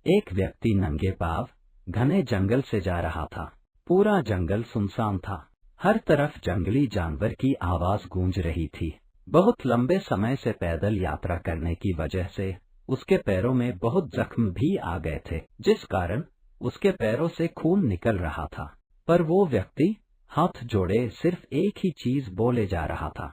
एक व्यक्ति नंगे पांव घने जंगल से जा रहा था। पूरा जंगल सुनसान था। हर तरफ जंगली जानवर की आवाज गूंज रही थी। बहुत लंबे समय से पैदल यात्रा करने की वजह से उसके पैरों में बहुत जख्म भी आ गए थे, जिस कारण उसके पैरों से खून निकल रहा था। पर वो व्यक्ति हाथ जोड़े सिर्फ एक ही चीज बोले जा रहा था,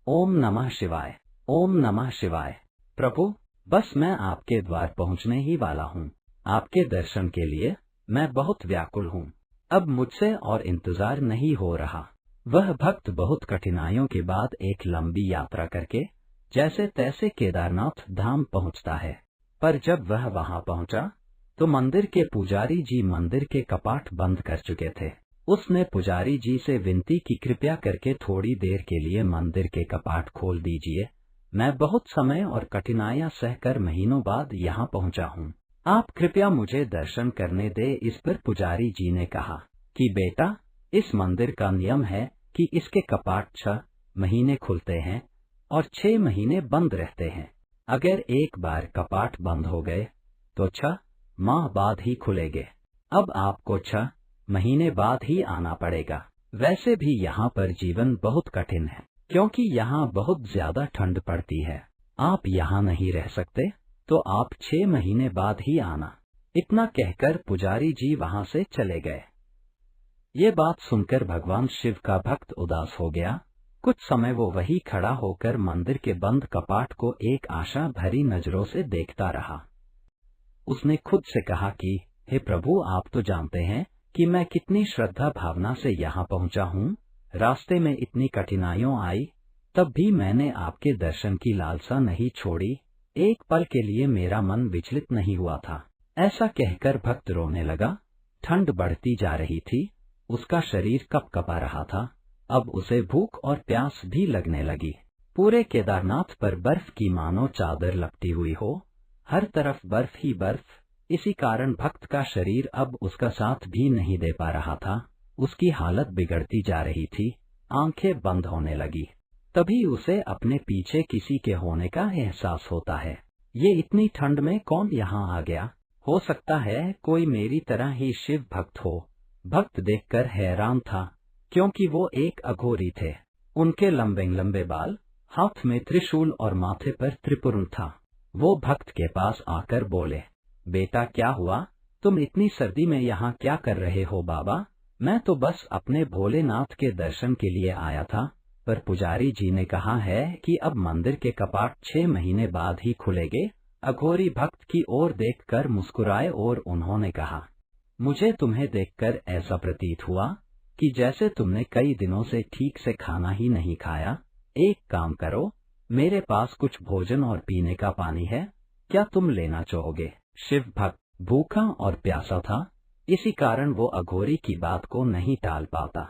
ओम नमः शिवाय, ओम नमः शिवाय। प्रभु, बस मैं आपके द्वार पहुंचने ही वाला हूँ। आपके दर्शन के लिए मैं बहुत व्याकुल हूँ। अब मुझसे और इंतजार नहीं हो रहा। वह भक्त बहुत कठिनाइयों के बाद एक लंबी यात्रा करके जैसे तैसे केदारनाथ धाम पहुंचता है। पर जब वह वहां पहुंचा तो मंदिर के पुजारी जी मंदिर के कपाट बंद कर चुके थे। उसने पुजारी जी से विनती की, कृपया करके थोड़ी देर के लिए मंदिर के कपाट खोल दीजिए। मैं बहुत समय और कठिनाइयां सहकर महीनों बाद यहाँ पहुँचा हूँ। आप कृपया मुझे दर्शन करने दे। इस पर पुजारी जी ने कहा कि बेटा, इस मंदिर का नियम है कि इसके कपाट 6 महीने खुलते हैं और 6 महीने बंद रहते हैं। अगर एक बार कपाट बंद हो गए तो 6 माह बाद ही खुलेंगे। अब आपको 6 महीने बाद ही आना पड़ेगा। वैसे भी यहाँ पर जीवन बहुत कठिन है, क्योंकि यहाँ बहुत ज्यादा ठंड पड़ती है। आप यहाँ नहीं रह सकते तो आप 6 महीने बाद ही आना। इतना कहकर पुजारी जी वहाँ से चले गए। ये बात सुनकर भगवान शिव का भक्त उदास हो गया। कुछ समय वो वही खड़ा होकर मंदिर के बंद कपाट को एक आशा भरी नजरों से देखता रहा। उसने खुद से कहा कि हे प्रभु, आप तो जानते हैं कि मैं कितनी श्रद्धा भावना से यहाँ पहुँचा हूँ। रास्ते में इतनी कठिनाइयां आई, तब भी मैंने आपके दर्शन की लालसा नहीं छोड़ी। एक पल के लिए मेरा मन विचलित नहीं हुआ था। ऐसा कहकर भक्त रोने लगा। ठंड बढ़ती जा रही थी। उसका शरीर कपकपा रहा था। अब उसे भूख और प्यास भी लगने लगी। पूरे केदारनाथ पर बर्फ की मानो चादर लपटी हुई हो। हर तरफ बर्फ ही बर्फ। इसी कारण भक्त का शरीर अब उसका साथ भी नहीं दे पा रहा था। उसकी हालत बिगड़ती जा रही थी। आंखें बंद होने लगी। तभी उसे अपने पीछे किसी के होने का एहसास होता है। ये इतनी ठंड में कौन यहाँ आ गया? हो सकता है कोई मेरी तरह ही शिव भक्त हो। भक्त देखकर हैरान था, क्योंकि वो एक अघोरी थे। उनके लंबे लंबे बाल, हाथ में त्रिशूल और माथे पर त्रिपुर था। वो भक्त के पास आकर बोले, बेटा क्या हुआ? तुम इतनी सर्दी में यहाँ क्या कर रहे हो? बाबा, मैं तो बस अपने भोलेनाथ के दर्शन के लिए आया था। पर पुजारी जी ने कहा है कि अब मंदिर के कपाट 6 महीने बाद ही खुलेंगे। अघोरी भक्त की ओर देखकर मुस्कुराए और उन्होंने कहा, मुझे तुम्हें देखकर ऐसा प्रतीत हुआ कि जैसे तुमने कई दिनों से ठीक से खाना ही नहीं खाया। एक काम करो, मेरे पास कुछ भोजन और पीने का पानी है, क्या तुम लेना चाहोगे? शिव भक्त भूखा और प्यासा था, इसी कारण वो अघोरी की बात को नहीं टाल पाता।